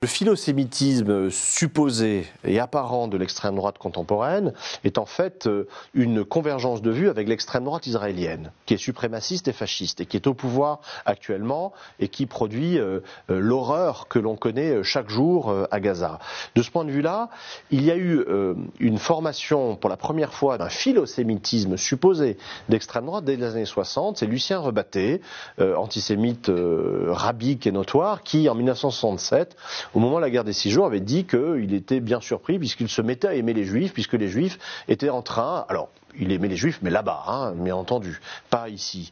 Le philosémitisme supposé et apparent de l'extrême droite contemporaine est en fait une convergence de vues avec l'extrême droite israélienne, qui est suprémaciste et fasciste, et qui est au pouvoir actuellement et qui produit l'horreur que l'on connaît chaque jour à Gaza. De ce point de vue-là, il y a eu une formation pour la première fois d'un philosémitisme supposé d'extrême droite dès les années 60. C'est Lucien Rebatté, antisémite rabique et notoire, qui en 1967, au moment de la guerre des 6 jours, avait dit qu'il était bien surpris puisqu'il se mettait à aimer les Juifs, puisque les Juifs étaient en train, alors il aimait les Juifs, mais là-bas, bien entendu, pas ici,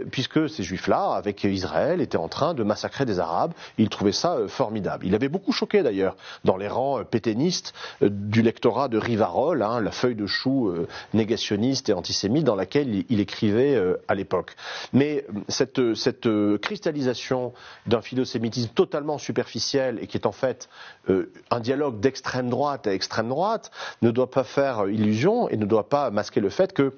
puisque ces Juifs-là, avec Israël, étaient en train de massacrer des Arabes. Il trouvait ça formidable. Il avait beaucoup choqué d'ailleurs dans les rangs pétainistes du lectorat de Rivarol, la feuille de chou négationniste et antisémite dans laquelle il écrivait à l'époque. Mais cette cristallisation d'un philosémitisme totalement superficiel et qui est en fait un dialogue d'extrême droite à extrême droite ne doit pas faire illusion et ne doit pas masquer le fait que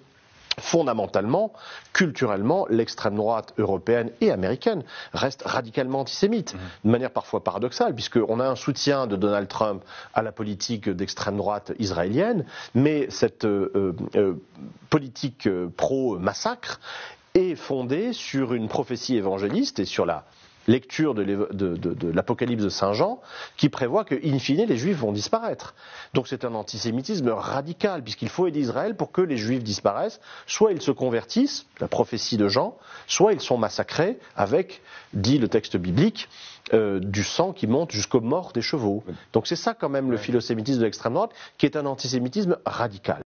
fondamentalement, culturellement, l'extrême droite européenne et américaine reste radicalement antisémite, de manière parfois paradoxale, puisqu'on a un soutien de Donald Trump à la politique d'extrême droite israélienne, mais cette politique pro-massacre est fondée sur une prophétie évangéliste et sur la lecture de l'Apocalypse de Saint Jean, qui prévoit que, in fine, les Juifs vont disparaître. Donc c'est un antisémitisme radical, puisqu'il faut aider Israël pour que les Juifs disparaissent. Soit ils se convertissent, la prophétie de Jean, soit ils sont massacrés avec, dit le texte biblique, du sang qui monte jusqu'aux morts des chevaux. Donc c'est ça quand même le philosémitisme de l'extrême droite, qui est un antisémitisme radical.